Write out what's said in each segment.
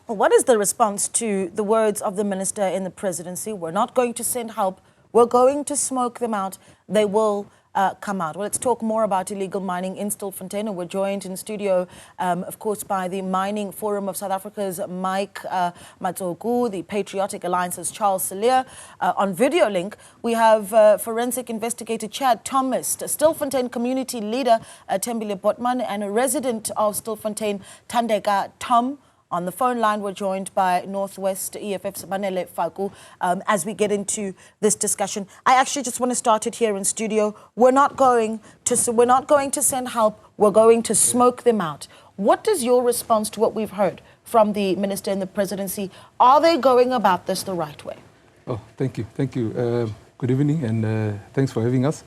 Well, what is the response to the words of the minister in the presidency? We're not going to send help. We're going to smoke them out. They will come out. Well, let's talk more about illegal mining in Stilfontein. We're joined in studio, of course, by the Mining Forum of South Africa's Mike Matsogu, the Patriotic Alliance's Charles Cilliers. On video link, we have forensic investigator Chad Thomas, a Stilfontein community leader, Thembile Botman, and a resident of Stilfontein, Thandeka Tom. On the phone line, we're joined by Northwest EFF's Banele Faku as we get into this discussion. I actually just want to start it here in studio. We're not going to send help. We're going to smoke them out. What is your response to what we've heard from the minister in the presidency? Are they going about this the right way? Oh, thank you. Thank you. Good evening, and thanks for having us.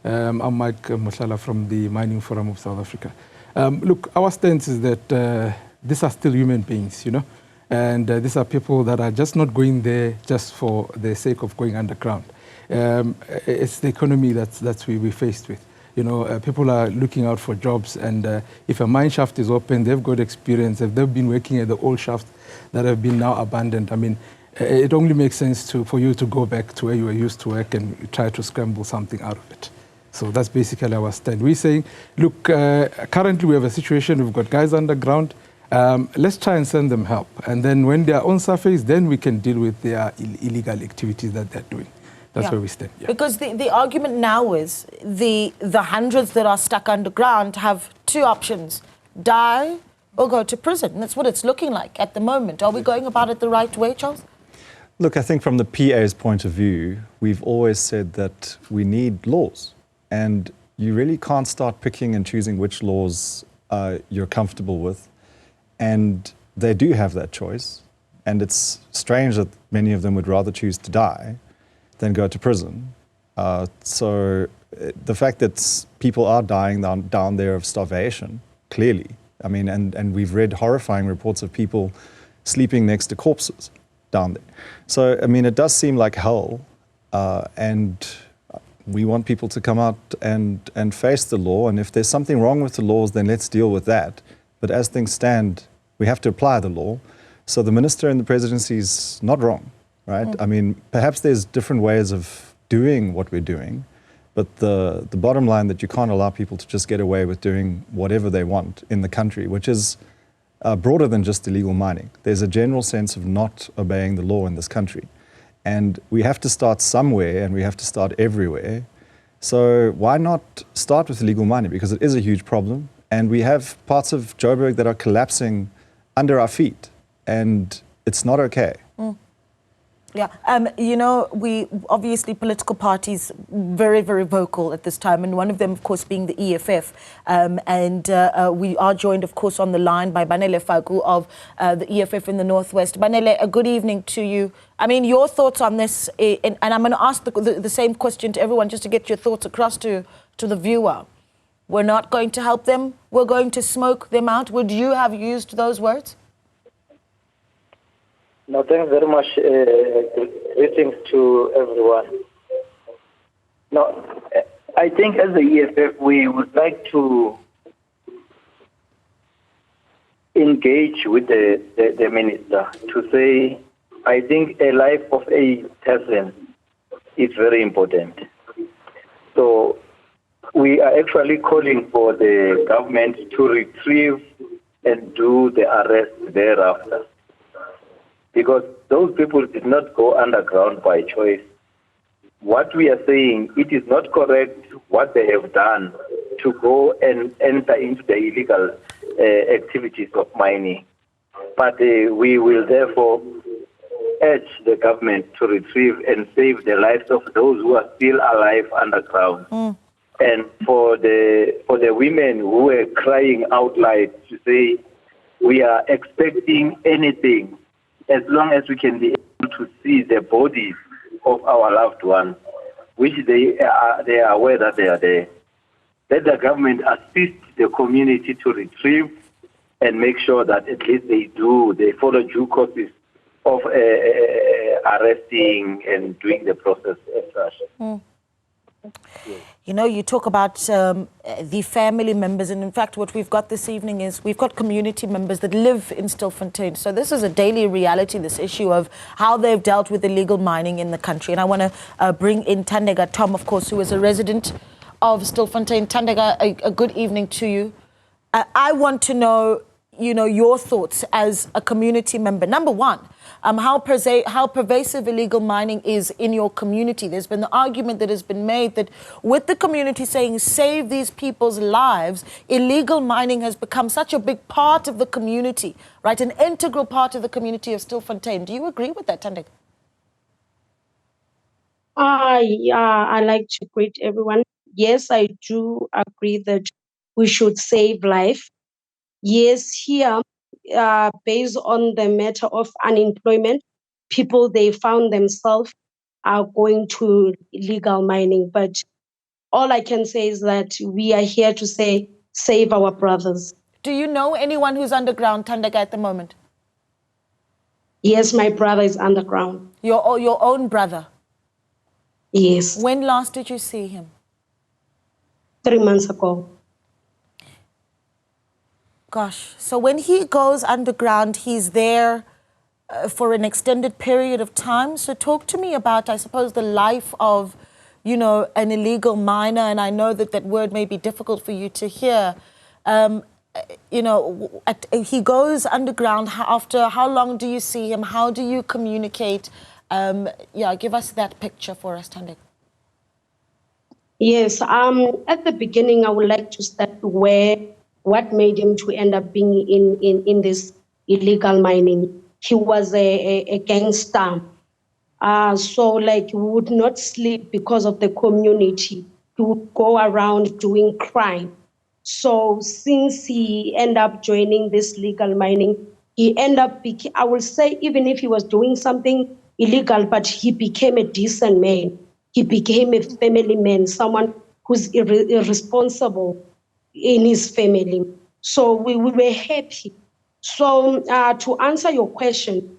I'm Mike Moshala from the Mining Forum of South Africa. Look, our stance is that these are still human beings, you know, and these are people that are just not going there just for the sake of going underground. It's the economy that's we're faced with. You know, people are looking out for jobs, and if a mine shaft is open, they've got experience. If they've been working at the old shafts that have been now abandoned, I mean, it only makes sense for you to go back to where you were used to work and try to scramble something out of it. So that's basically our stand. We're saying, look, currently we have a situation, we've got guys underground. Let's try and send them help. And then when they are on surface, then we can deal with their illegal activities that they're doing. That's where we stand. Yeah. Because the argument now is the hundreds that are stuck underground have two options: die or go to prison. And that's what it's looking like at the moment. Are we going about it the right way, Charles? Look, I think from the PA's point of view, we've always said that we need laws. And you really can't start picking and choosing which laws you're comfortable with. And they do have that choice, and it's strange that many of them would rather choose to die than go to prison. So the fact that people are dying down there of starvation, clearly, I mean, and we've read horrifying reports of people sleeping next to corpses down there. So, I mean, it does seem like hell, and we want people to come out and face the law, and if there's something wrong with the laws, then let's deal with that. But as things stand, we have to apply the law. So the minister in the presidency is not wrong, right? I mean, perhaps there's different ways of doing what we're doing, but the bottom line that you can't allow people to just get away with doing whatever they want in the country, which is broader than just illegal mining. There's a general sense of not obeying the law in this country. And we have to start somewhere, and we have to start everywhere. So why not start with illegal mining? Because it is a huge problem. And we have parts of Joburg that are collapsing under our feet, and it's not okay. Yeah, you know, we obviously political parties very, very vocal at this time, and one of them, of course, being the EFF. We are joined, of course, on the line by Banele Faku of the EFF in the Northwest. Banele, a good evening to you. I mean, your thoughts on this, and I'm going to ask the same question to everyone just to get your thoughts across to the viewer. We're not going to help them. We're going to smoke them out. Would you have used those words? No, thanks very much. Greetings to everyone. No, I think as the EFF, we would like to engage with the minister to say, I think a life of a person is very important. So we are actually calling for the government to retrieve and do the arrest thereafter. Because those people did not go underground by choice. What we are saying, it is not correct what they have done to go and enter into the illegal activities of mining. But we will therefore urge the government to retrieve and save the lives of those who are still alive underground. And for the women who were crying out loud to say, we are expecting anything as long as we can be able to see the bodies of our loved ones, which they are aware that they are there. Let the government assist the community to retrieve and make sure that at least they follow due courses of arresting and doing the process as such. You know, you talk about the family members, and in fact, what we've got this evening is we've got community members that live in Stilfontein. So this is a daily reality, this issue of how they've dealt with illegal mining in the country. And I want to bring in Thandeka Tom, of course, who is a resident of Stilfontein. Thandeka, a good evening to you. I want to know, you know, your thoughts as a community member. Number one, how pervasive illegal mining is in your community. There's been the argument that has been made that with the community saying save these people's lives, illegal mining has become such a big part of the community, right? An integral part of the community of Stilfontein. Do you agree with that, Thandeka? I like to greet everyone. Yes, I do agree that we should save life. Yes, here, based on the matter of unemployment, people, they found themselves are going to illegal mining. But all I can say is that we are here to say, save our brothers. Do you know anyone who's underground, Thandeka, at the moment? Yes, my brother is underground. Your own brother? Yes. When last did you see him? 3 months ago. Gosh, so when he goes underground, he's there for an extended period of time. So talk to me about, I suppose, the life of, you know, an illegal miner. And I know that that word may be difficult for you to hear. You know, he goes underground. After how long do you see him? How do you communicate? Yeah, give us that picture for us, Thandeka. Yes, at the beginning, I would like to start what made him to end up being in this illegal mining. He was a gangster. So like he would not sleep because of the community. He would go around doing crime. So since he ended up joining this legal mining, he ended up, I will say, even if he was doing something illegal, but he became a decent man. He became a family man, someone who's irresponsible in his family. So we were happy. So to answer your question,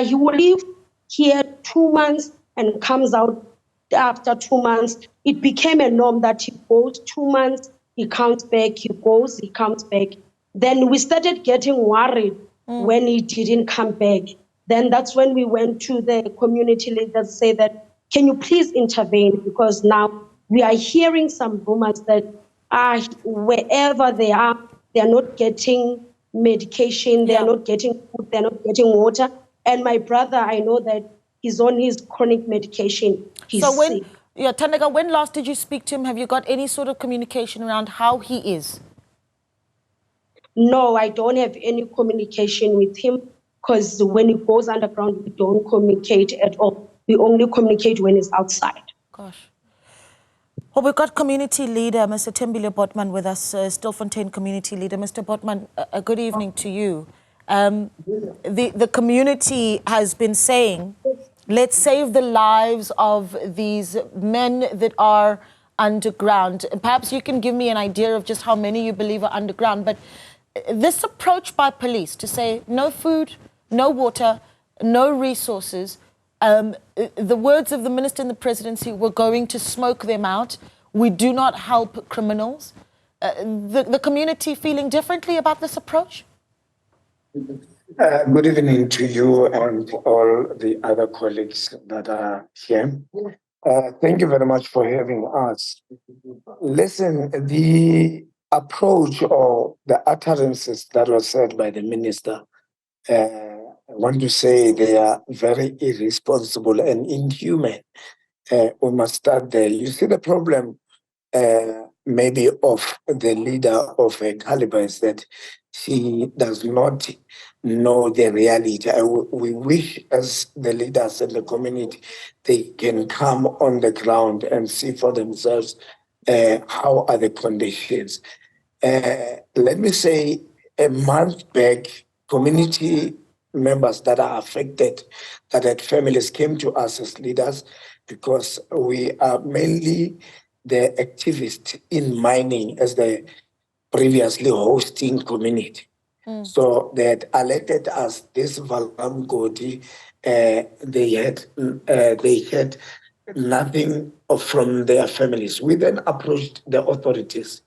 he will live here 2 months and comes out after 2 months. It became a norm that he goes 2 months, he comes back, he goes, he comes back. Then we started getting worried when he didn't come back. Then that's when we went to the community leaders, say that, can you please intervene? Because now we are hearing some rumors that wherever they are not getting medication, they are not getting food, they're not getting water. And my brother, I know that he's on his chronic medication. He's sick. Thandeka, when last did you speak to him? Have you got any sort of communication around how he is? No, I don't have any communication with him because when he goes underground, we don't communicate at all. We only communicate when he's outside. Gosh. Well, we've got community leader, Mr. Thembile Botman, with us, Stilfontein community leader. Mr. Botman, a good evening to you. The community has been saying, let's save the lives of these men that are underground. Perhaps you can give me an idea of just how many you believe are underground. But this approach by police to say no food, no water, no resources, the words of the minister in the presidency, we're going to smoke them out. We do not help criminals. The community feeling differently about this approach? Good evening to you and all the other colleagues that are here. Thank you very much for having us. Listen, the approach or the utterances that were said by the minister, I want to say they are very irresponsible and inhuman. We must start there. You see, the problem maybe of the leader of a caliber is that she does not know the reality. We wish as the leaders in the community, they can come on the ground and see for themselves how are the conditions. Let me say, a month back, community members that are affected, that had families, came to us as leaders because we are mainly the activists in mining as the previously hosting community. So they had alerted us, this Valam Godi, they had nothing from their families. We then approached the authorities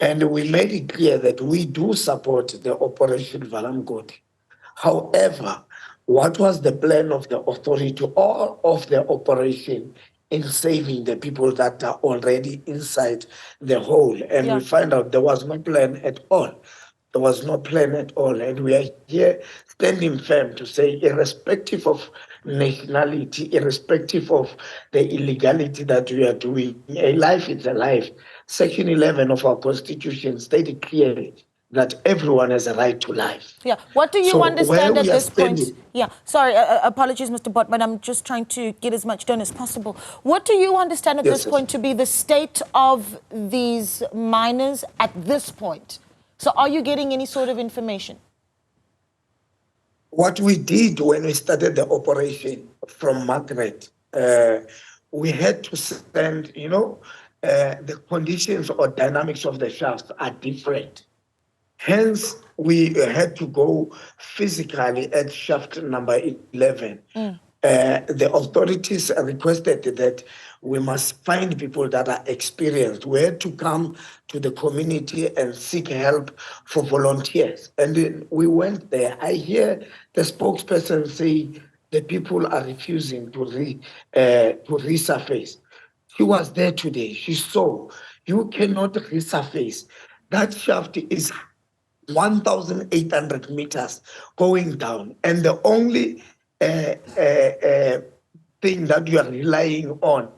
and we made it clear that we do support the Operation Valamgoti. However, what was the plan of the authority or of the operation in saving the people that are already inside the hole? And we find out there was no plan at all. There was no plan at all. And we are here standing firm to say, irrespective of nationality, irrespective of the illegality that we are doing, a life is a life. Section 11 of our Constitution stated clearly that everyone has a right to life. Yeah. What do you So understand where at we are this point? standing- Yeah. Sorry. Apologies, Mr. Bott, but I'm just trying to get as much done as possible. What do you understand at Yes, this yes. point to be the state of these miners at this point? So are you getting any sort of information? What we did when we started the operation from Margaret, we had to send, the conditions or dynamics of the shafts are different. Hence, we had to go physically at shaft number 11. The authorities requested that we must find people that are experienced. We had to come to the community and seek help for volunteers. And then we went there. I hear the spokesperson say the people are refusing to resurface. She was there today. She saw. You cannot resurface. That shaft is 1,800 meters going down. And the only thing that you are relying on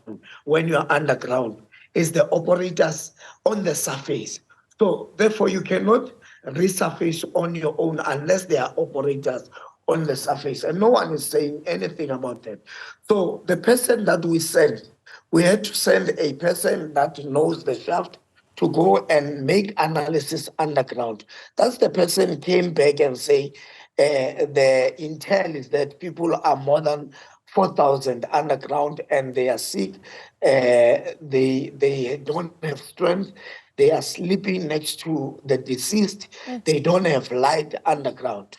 when you are underground is the operators on the surface. So therefore, you cannot resurface on your own unless there are operators on the surface. And no one is saying anything about that. So the person that we sent, we had to send a person that knows the shaft to go and make analysis underground. That's the person came back and say the intel is that people are more than 4,000 underground and they are sick. They don't have strength. They are sleeping next to the deceased. They don't have light underground.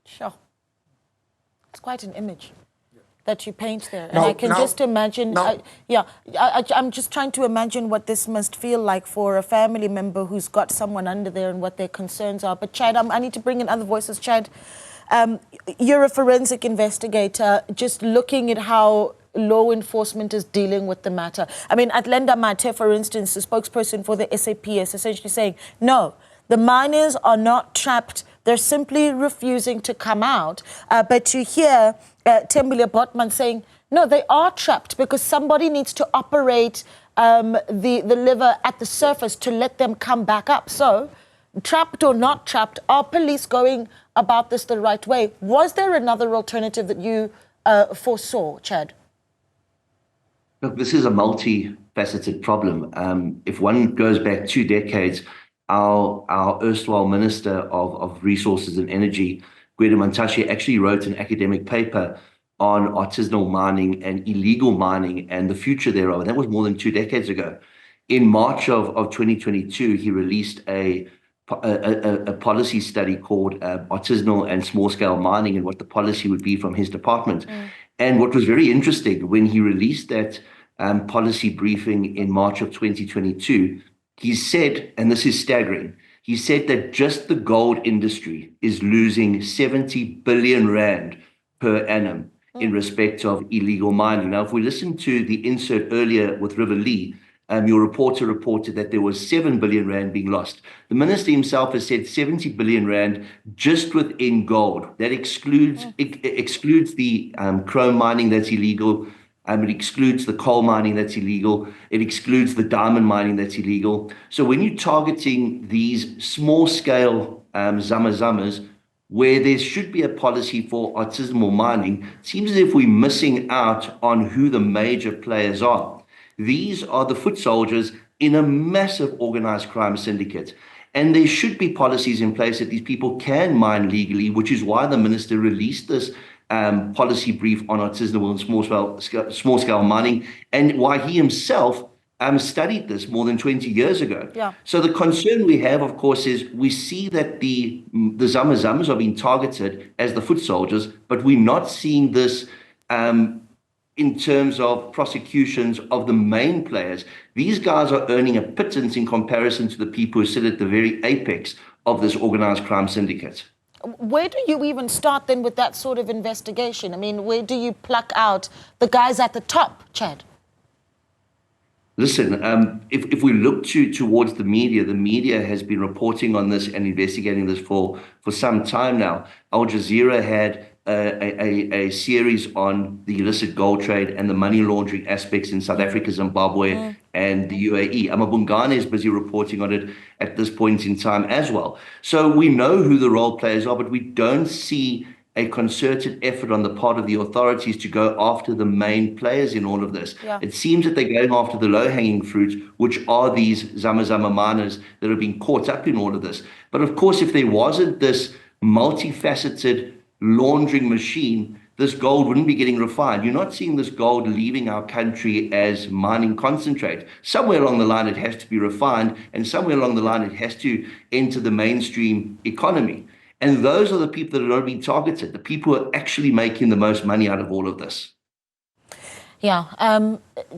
Sure. It's quite an image that you paint there. And Now- I can now- just imagine, now- I'm just trying to imagine what this must feel like for a family member who's got someone under there and what their concerns are. But Chad, I need to bring in other voices. Chad, you're a forensic investigator, just looking at how law enforcement is dealing with the matter. I mean, Atlenda Mate, for instance, the spokesperson for the SAPS, essentially saying, no, the miners are not trapped. They're simply refusing to come out. But you hear Thembile Botman saying, no, they are trapped because somebody needs to operate the liver at the surface to let them come back up. So, trapped or not trapped, are police going about this the right way? Was there another alternative that you foresaw, Chad? Look, this is a multifaceted problem. If one goes back 2 decades, our erstwhile Minister of Resources and Energy, Gwede Mantashe, actually wrote an academic paper on artisanal mining and illegal mining and the future thereof. And that was more than 2 decades ago. In March of 2022, he released a policy study called Artisanal and Small-Scale Mining and what the policy would be from his department. And what was very interesting, when he released that policy briefing in March of 2022, he said, and this is staggering, he said that just the gold industry is losing 70 billion rand per annum in respect of illegal mining. Now, if we listen to the insert earlier with River Lee, your reporter reported that there was 7 billion rand being lost. The minister himself has said 70 billion rand just within gold. That excludes the chrome mining that's illegal. It excludes the coal mining that's illegal. It excludes the diamond mining that's illegal. So when you're targeting these small-scale zama-zamas, where there should be a policy for artisanal mining, it seems as if we're missing out on who the major players are. These are the foot soldiers in a massive organized crime syndicate. And there should be policies in place that these people can mine legally, which is why the minister released this policy brief on artisanal and small-scale mining, and why he himself studied this more than 20 years ago. Yeah. So the concern we have, of course, is we see that the zama-zamas are being targeted as the foot soldiers, but we're not seeing this in terms of prosecutions of the main players. These guys are earning a pittance in comparison to the people who sit at the very apex of this organized crime syndicate. Where do you even start then with that sort of investigation? I mean, where do you pluck out the guys at the top, Chad? Listen, if we look towards the media has been reporting on this and investigating this for some time now. Al Jazeera had a series on the illicit gold trade and the money laundering aspects in South Africa, Zimbabwe, and the UAE. Amabungane is busy reporting on it at this point in time as well. So we know who the role players are, but we don't see a concerted effort on the part of the authorities to go after the main players in all of this. Yeah. It seems that they're going after the low-hanging fruit, which are these Zama miners that are being caught up in all of this. But of course, if there wasn't this multifaceted laundering machine, this gold wouldn't be getting refined. You're not seeing this gold leaving our country as mining concentrate. Somewhere along the line, it has to be refined, and somewhere along the line, it has to enter the mainstream economy. And those are the people that are being targeted, the people who are actually making the most money out of all of this. Yeah,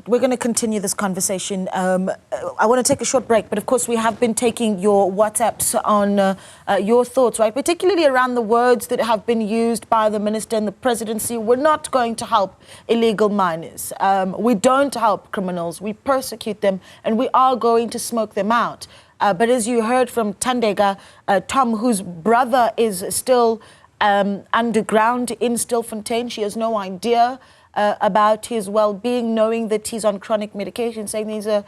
we're going to continue this conversation. I want to take a short break, but of course we have been taking your WhatsApps on your thoughts, right? Particularly around the words that have been used by the minister and the presidency. We're not going to help illegal miners. We don't help criminals. We persecute them, and we are going to smoke them out. But as you heard from Thandeka, Tom, whose brother is still underground in Stilfontein, she has no idea about his well-being, knowing that he's on chronic medication, saying he's a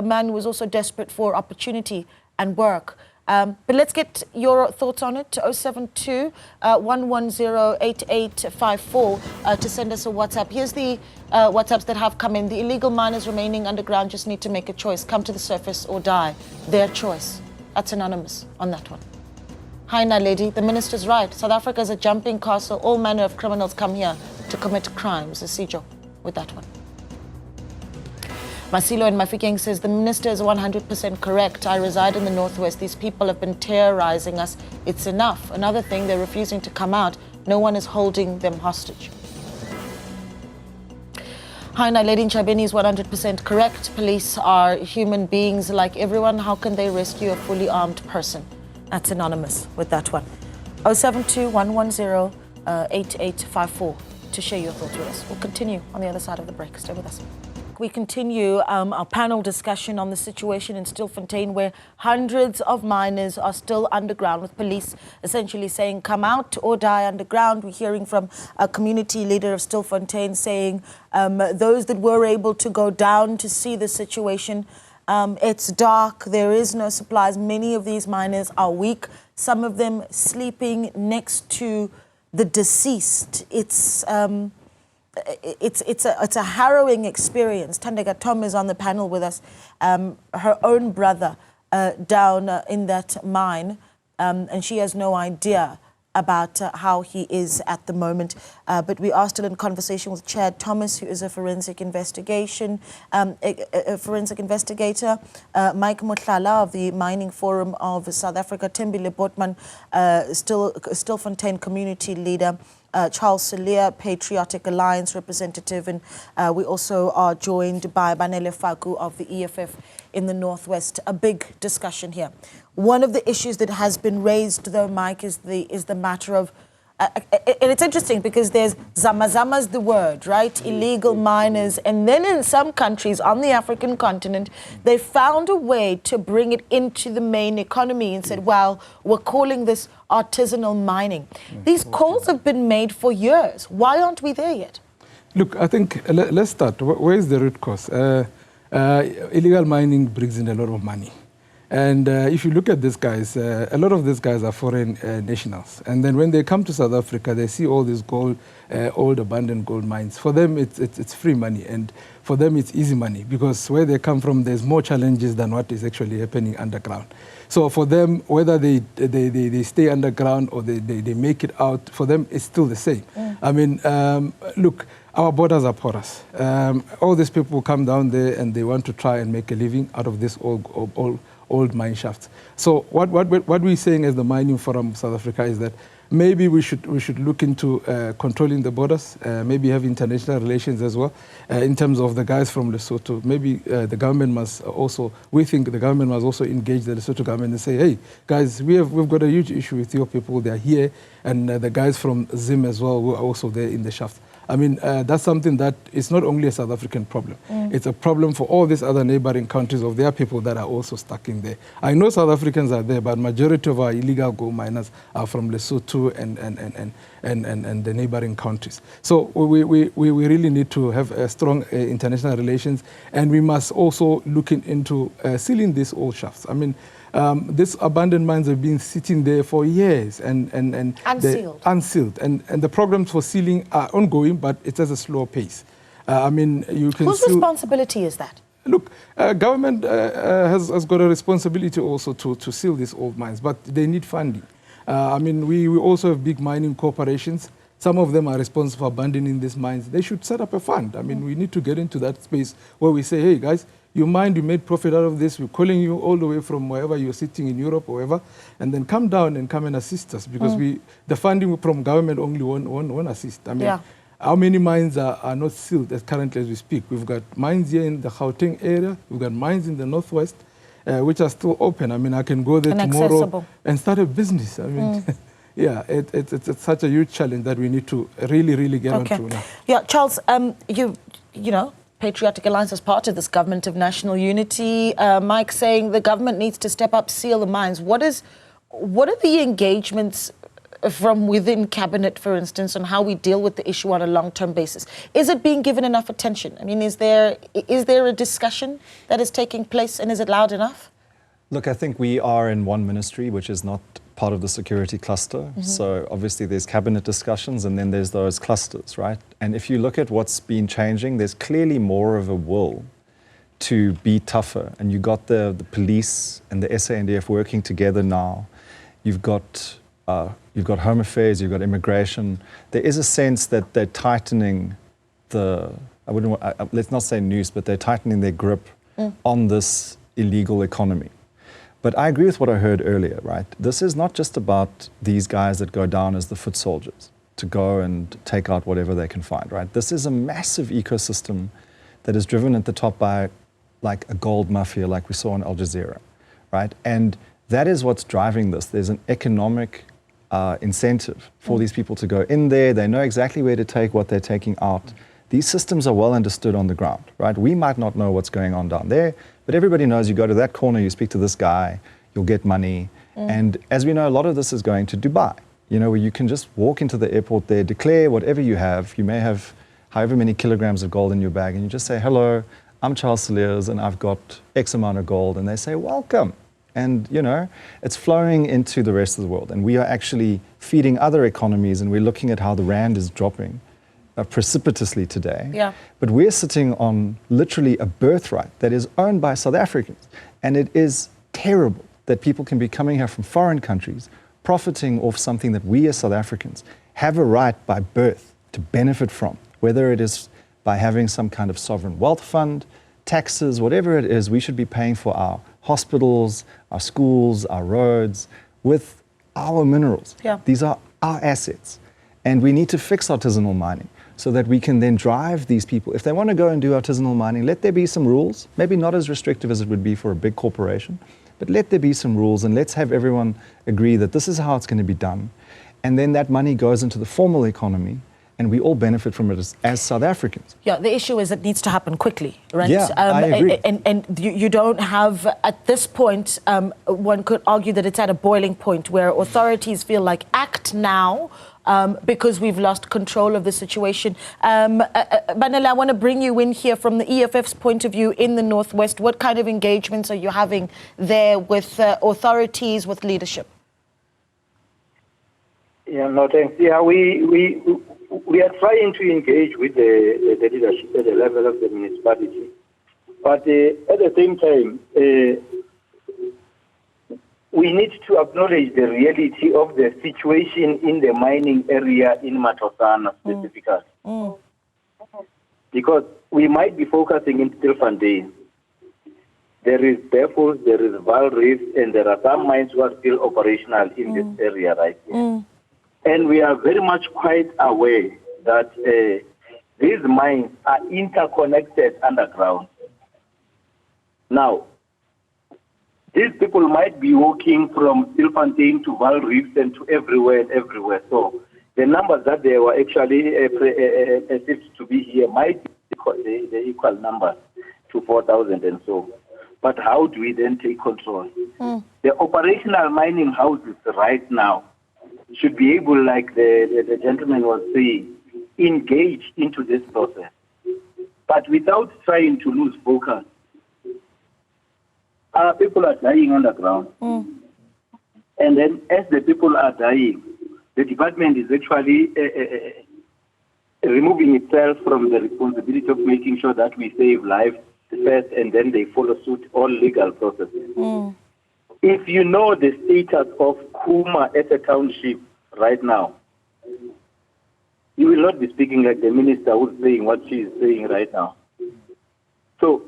man who was also desperate for opportunity and work. But let's get your thoughts on it. 072 110 8854 to send us a WhatsApp. Here's the WhatsApps that have come in. The illegal miners remaining underground just need to make a choice. Come to the surface or die. Their choice. That's anonymous on that one. Hi, Naledi. The minister's right. South Africa is a jumping castle. All manner of criminals come here to commit crimes. Asijo with that one. Masilo in Mafikeng says the minister is 100% correct. I reside in the Northwest. These people have been terrorizing us. It's enough. Another thing, they're refusing to come out. No one is holding them hostage. Hi, Naledi Chabeni is 100% correct. Police are human beings like everyone. How can they rescue a fully armed person? That's anonymous with that one. 072 110 8854 to share your thoughts with us. We'll continue on the other side of the break. Stay with us. We continue our panel discussion on the situation in Stilfontein, where hundreds of miners are still underground, with police essentially saying, come out or die underground. We're hearing from a community leader of Stilfontein saying those that were able to go down to see the situation, it's dark, there is no supplies. Many of these miners are weak, some of them sleeping next to the deceased. It's a harrowing experience. Thandeka Tom is on the panel with us. Her own brother down in that mine, and she has no idea about how he is at the moment. But we are still in conversation with Chad Thomas, who is a forensic investigator. Mike Mohlala of the Mining Forum of South Africa. Tembile Botman, Stilfontein community leader. Charles Salia, Patriotic Alliance representative, and we also are joined by Banele Faku of the EFF in the Northwest. A big discussion here. One of the issues that has been raised, though, Mike, is the matter of, and it's interesting because there's Zama's the word, right? Illegal miners, and then in some countries on the African continent, they found a way to bring it into the main economy and said, well, we're calling this artisanal mining. These calls have been made for years. Why aren't we there yet? Look, I think let's start. Where is the root cause? Illegal mining brings in a lot of money. And if you look at these guys, a lot of these guys are foreign nationals. And then when they come to South Africa, they see all these old abandoned gold mines. For them, it's free money. And for them, it's easy money, because where they come from, there's more challenges than what is actually happening underground. So for them, whether they stay underground or they make it out, for them, it's still the same. I mean, look, our borders are porous. All these people come down there and they want to try and make a living out of this old mine shafts. So what we're saying as the Mining Forum of South Africa is that maybe we should look into controlling the borders, maybe have international relations as well. In terms of the guys from Lesotho, maybe the government must also, we think the government must also engage the Lesotho government and say, hey, guys, we've got a huge issue with your people. They're here, and the guys from Zim as well who are also there in the shaft. I mean, that's something that is not only a South African problem. It's a problem for all these other neighboring countries of their people that are also stuck in there. I know South Africans are there, but majority of our illegal gold miners are from Lesotho and the neighboring countries. So we really need to have a strong international relations, and we must also look into sealing these old shafts. I mean, these abandoned mines have been sitting there for years and unsealed. And the programs for sealing are ongoing, but it's at a slow pace. I mean, you can Whose responsibility is that? Look, government has got a responsibility also to seal these old mines, but they need funding. I mean, we also have big mining corporations. Some of them are responsible for abandoning these mines. They should set up a fund. I mean, we need to get into that space where we say, hey, guys, you mind you made profit out of this, we're calling you all the way from wherever you're sitting in Europe or wherever, and then come down and come and assist us, because the funding from government only won't assist. I mean, how many mines are not sealed as currently as we speak? We've got mines here in the Gauteng area, we've got mines in the northwest, which are still open. I mean, I can go there tomorrow and start a business. I mean, yeah, it's such a huge challenge that we need to really get onto now. Yeah, Charles, you know, Patriotic Alliance is part of this government of national unity. Mike saying the government needs to step up, seal the mines. What are the engagements from within cabinet, for instance, on how we deal with the issue on a long-term basis? Is it being given enough attention? I mean, is there a discussion that is taking place, and is it loud enough? Look, I think we are in one ministry, which is not part of the security cluster. So obviously there's cabinet discussions, and then there's those clusters, right? And if you look at what's been changing, there's clearly more of a will to be tougher. And you got the police and the SANDF working together now. You've got Home Affairs, you've got immigration. There is a sense that they're tightening let's not say noose, but they're tightening their grip on this illegal economy. But I agree with what I heard earlier, right? This is not just about these guys that go down as the foot soldiers to go and take out whatever they can find, right? This is a massive ecosystem that is driven at the top by like a gold mafia like we saw in Al Jazeera, right? And that is what's driving this. There's an economic incentive for these people to go in there. They know exactly where to take what they're taking out. These systems are well understood on the ground, right? We might not know what's going on down there, but everybody knows you go to that corner, you speak to this guy, you'll get money. And as we know, a lot of this is going to Dubai, you know, where you can just walk into the airport there, declare whatever you have. You may have however many kilograms of gold in your bag, and you just say, hello, I'm Charles Cilliers, and I've got X amount of gold. And they say, welcome. And, you know, it's flowing into the rest of the world. And we are actually feeding other economies, and we're looking at how the rand is dropping precipitously today. Yeah. But we're sitting on literally a birthright that is owned by South Africans. And it is terrible that people can be coming here from foreign countries, profiting off something that we as South Africans have a right by birth to benefit from, whether it is by having some kind of sovereign wealth fund, taxes, whatever it is. We should be paying for our hospitals, our schools, our roads with our minerals. Yeah. These are our assets. And we need to fix artisanal mining so that we can then drive these people. If they want to go and do artisanal mining, let there be some rules, maybe not as restrictive as it would be for a big corporation, but let there be some rules, and let's have everyone agree that this is how it's going to be done. And then that money goes into the formal economy, and we all benefit from it as South Africans. Yeah, the issue is it needs to happen quickly, right? Yeah, I agree. And you don't have, at this point, one could argue that it's at a boiling point where authorities feel like act now, because we've lost control of the situation. Banele, I want to bring you in here from the EFF's point of view in the Northwest. What kind of engagements are you having there with authorities, with leadership? Yeah, no, thanks. Yeah, we are trying to engage with the leadership at the level of the municipality. But at the same time, we need to acknowledge the reality of the situation in the mining area in Matosana specifically. Because we might be focusing in Stilfontein. There is Befuls, there is Val Reef, and there are some mines who are still operational in this area right here. And we are very much quite aware that these mines are interconnected underground. Now, these people might be walking from Stilfontein to Val Reefs and to everywhere and everywhere. So the numbers that they were actually perceived to be here might be the equal numbers to 4,000 and so. But how do we then take control? The operational mining houses right now should be able, like the gentleman was saying, engage into this process, but without trying to lose focus. People are dying underground. And then as the people are dying, the department is actually removing itself from the responsibility of making sure that we save lives first, and then they follow suit all legal processes. If you know the status of Kuma as a township right now, you will not be speaking like the minister who's saying what she is saying right now. So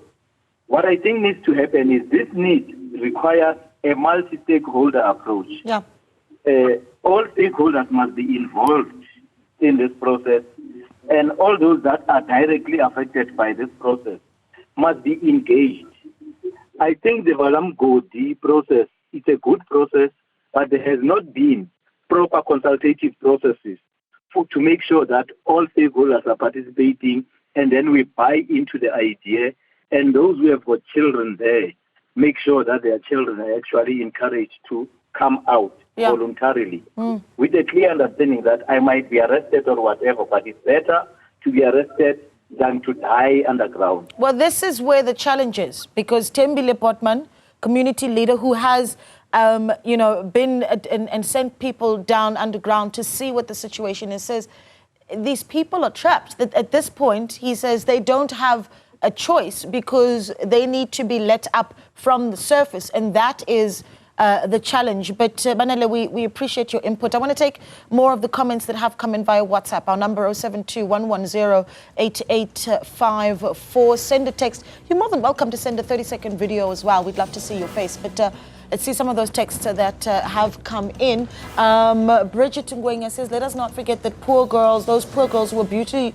what I think needs to happen is this need requires a multi-stakeholder approach. Yeah. All stakeholders must be involved in this process, and all those that are directly affected by this process must be engaged. I think the Valam Godi process is a good process, but there has not been proper consultative processes to make sure that all stakeholders are participating, and then we buy into the idea, and those who have got children there, make sure that their children are actually encouraged to come out voluntarily with a clear understanding that I might be arrested or whatever, but it's better to be arrested than to die underground. Well, this is where the challenge is, because Tembile Potman, community leader who has been and sent people down underground to see what the situation is, says these people are trapped. That at this point, he says they don't have a choice because they need to be let up from the surface, and that is the challenge. But Banele, we appreciate your input. I want to take more of the comments that have come in via WhatsApp. Our number 072-110-8854. Send a text. You're more than welcome to send a 30-second video as well. We'd love to see your face. But let's see some of those texts that have come in. Bridget Ngwenya says, let us not forget that those poor girls were brutally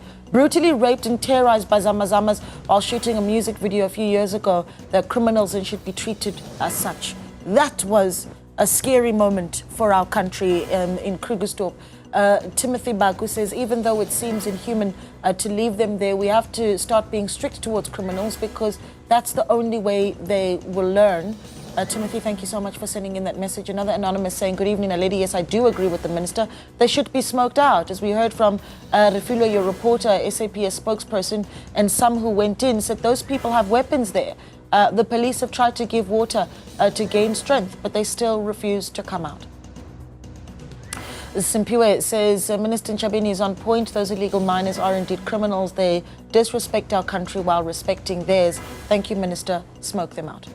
raped and terrorized by Zamazamas while shooting a music video a few years ago. They're criminals and should be treated as such. That was a scary moment for our country in Krugersdorp. Timothy Baku says, even though it seems inhuman to leave them there, we have to start being strict towards criminals because that's the only way they will learn. Timothy, thank you so much for sending in that message. Another anonymous saying, good evening, Naledi. Yes, I do agree with the minister. They should be smoked out. As we heard from Refulo, your reporter, SAPS spokesperson, and some who went in said those people have weapons there. The police have tried to give water to gain strength, but they still refuse to come out. Simpiwe says, Minister Nchabeni is on point. Those illegal miners are indeed criminals. They disrespect our country while respecting theirs. Thank you, Minister. Smoke them out.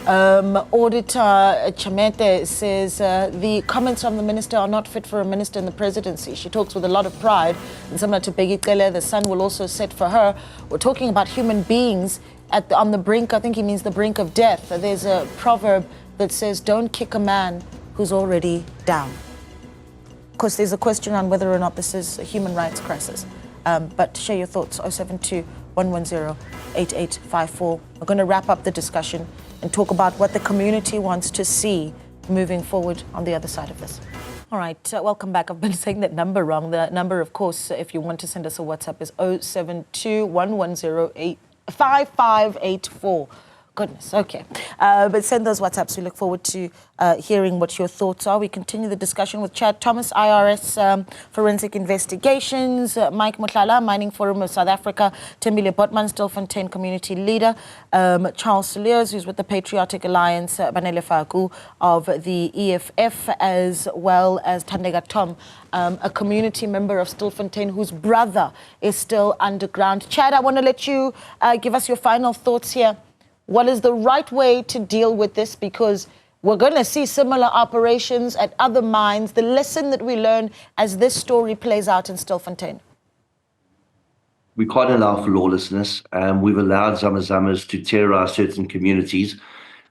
Auditor Chamete says the comments from the minister are not fit for a minister in the presidency. She talks with a lot of pride, and similar to Bheki Cele, the sun will also set for her. We're talking about human beings on the brink. I think he means the brink of death. There's a proverb that says, don't kick a man who's already down. Of course, there's a question on whether or not this is a human rights crisis. But share your thoughts, 072-110-8854. We're going to wrap up the discussion and talk about what the community wants to see moving forward on the other side of this. All right, welcome back. I've been saying that number wrong. The number, of course, if you want to send us a WhatsApp is 072-110-5584. Goodness, okay. But send those WhatsApps. We look forward to hearing what your thoughts are. We continue the discussion with Chad Thomas, IRS Forensic Investigations, Mike Motlala, Mining Forum of South Africa, Tembile Potman, Stilfontein Community Leader, Charles Saliers, who's with the Patriotic Alliance, Banele Faku of the EFF, as well as Thandeka Tom, a community member of Stilfontein whose brother is still underground. Chad, I want to let you give us your final thoughts here. What is the right way to deal with this? Because we're going to see similar operations at other mines. The lesson that we learn as this story plays out in Stilfontein. We can't allow for lawlessness. We've allowed Zamazamas to terrorize certain communities.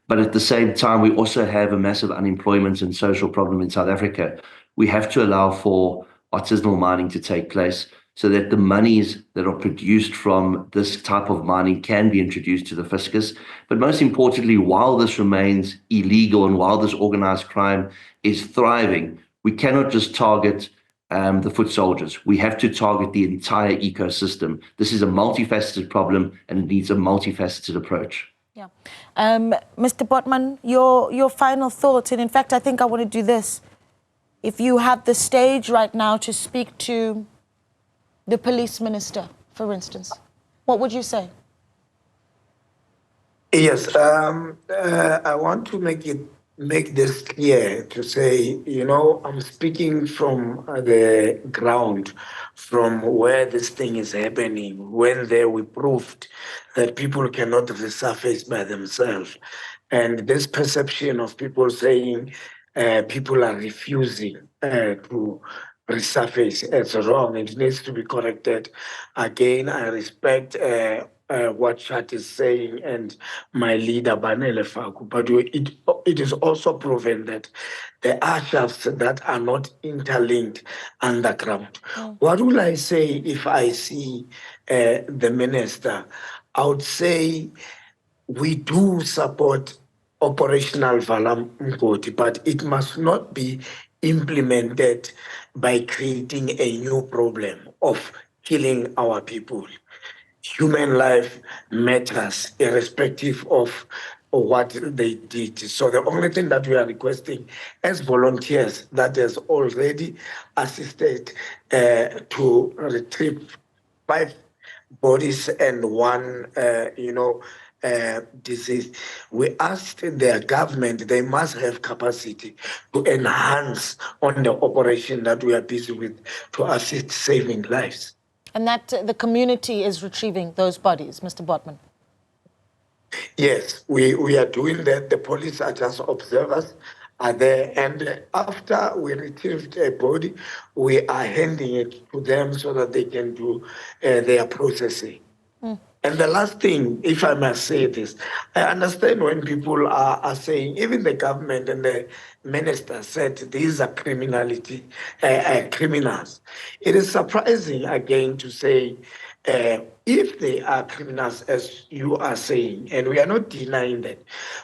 But at the same time, we also have a massive unemployment and social problem in South Africa. We have to allow for artisanal mining to take place so that the monies that are produced from this type of mining can be introduced to the fiscus. But most importantly, while this remains illegal and while this organized crime is thriving, we cannot just target the foot soldiers. We have to target the entire ecosystem. This is a multifaceted problem and it needs a multifaceted approach. Yeah. Mr. Botman, your final thoughts, and in fact, I think I want to do this. If you have the stage right now to speak to the police minister, for instance, what would you say? Yes, I want to make this clear to say, I'm speaking from the ground, from where this thing is happening. When we proved that people cannot resurface by themselves. And this perception of people saying people are refusing to resurface, it's wrong. It needs to be corrected. Again, I respect what Chat is saying and my leader, Banele Faku, but it is also proven that there are shafts that are not interlinked underground. What will I say if I see the minister? I would say we do support operational Valam Mgodi, but it must not be implemented by creating a new problem of killing our people. Human life matters irrespective of what they did. So the only thing that we are requesting as volunteers that has already assisted to retrieve 5 bodies and 1, disease. We asked their government, they must have capacity to enhance on the operation that we are busy with to assist saving lives. And that the community is retrieving those bodies, Mr. Botman? Yes, we are doing that. The police are just observers, are there. And after we retrieved a body, we are handing it to them so that they can do their processing. And the last thing, if I must say this, I understand when people are saying, even the government and the minister said these are criminals. It is surprising again to say, if they are criminals, as you are saying, and we are not denying that,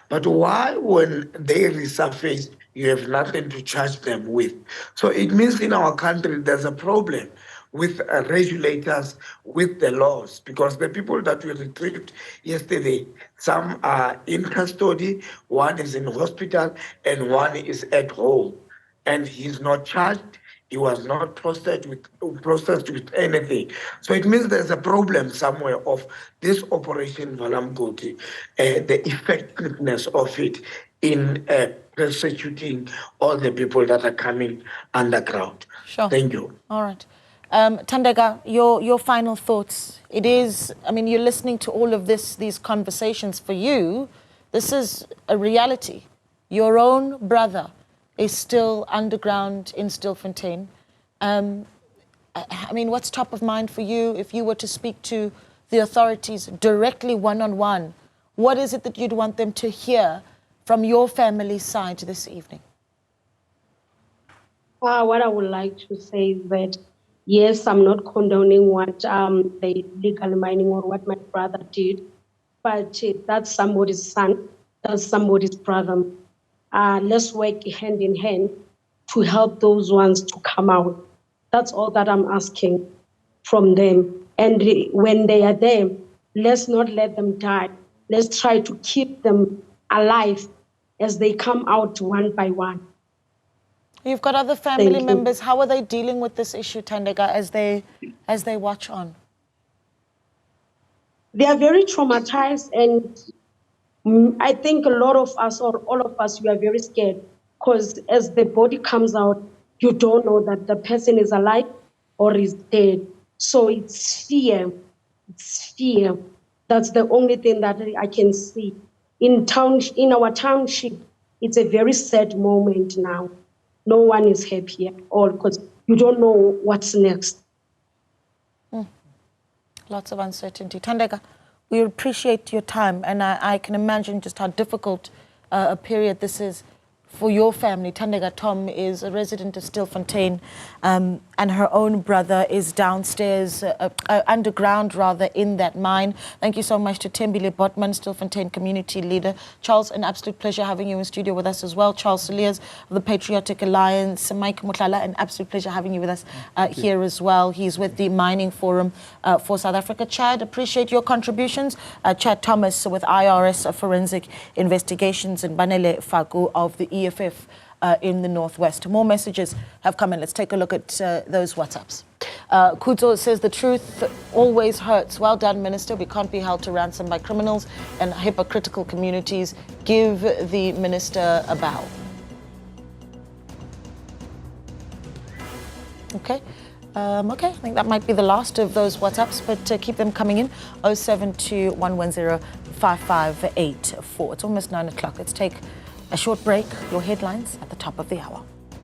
but why when they resurface, you have nothing to charge them with? So it means in our country there's a problem with regulators, with the laws, because the people that we retrieved yesterday, some are in custody, one is in hospital, and one is at home. And he's not charged, he was not processed with anything. So it means there's a problem somewhere of this Operation Valam Mgodi, the effectiveness of it in persecuting all the people that are coming underground. Sure. Thank you. All right. Thandeka, your final thoughts. It is, I mean, you're listening to all of these conversations. For you, this is a reality. Your own brother is still underground in Stilfontein. I mean, what's top of mind for you if you were to speak to the authorities directly one-on-one? What is it that you'd want them to hear from your family's side this evening? What I would like to say is that, yes, I'm not condoning what the illegal mining or what my brother did, but that's somebody's son, that's somebody's brother. Let's work hand in hand to help those ones to come out. That's all that I'm asking from them. And when they are there, let's not let them die. Let's try to keep them alive as they come out one by one. You've got other family members. How are they dealing with this issue, Thandeka, as they watch on? They are very traumatized, and I think a lot of us, or all of us, we are very scared, because as the body comes out, you don't know that the person is alive or is dead. So it's fear. It's fear. That's the only thing that I can see. In our township, it's a very sad moment now. No one is happy at all because you don't know what's next. Lots of uncertainty. Thandeka, we appreciate your time, and I can imagine just how difficult a period. This is for your family. Thandeka Tom is a resident of Stilfontein, and her own brother is downstairs, underground rather, in that mine. Thank you so much to Tembile Botman, Stilfontein community leader. Charles, an absolute pleasure having you in studio with us as well. Charles Saliers of the Patriotic Alliance. Mike Mutlala, an absolute pleasure having you with us here as well. He's with the Mining Forum for South Africa. Chad, appreciate your contributions. Chad Thomas with IRS Forensic Investigations, and Banele Faku of the EFF in the Northwest. More messages have come in. Let's take a look at those WhatsApps. Kuto says the truth always hurts. Well done, Minister. We can't be held to ransom by criminals and hypocritical communities. Give the Minister a bow. Okay. Okay, I think that might be the last of those WhatsApps, but keep them coming in. 072 110 5584. It's almost 9 o'clock. Let's take a short break. Your headlines at the top of the hour.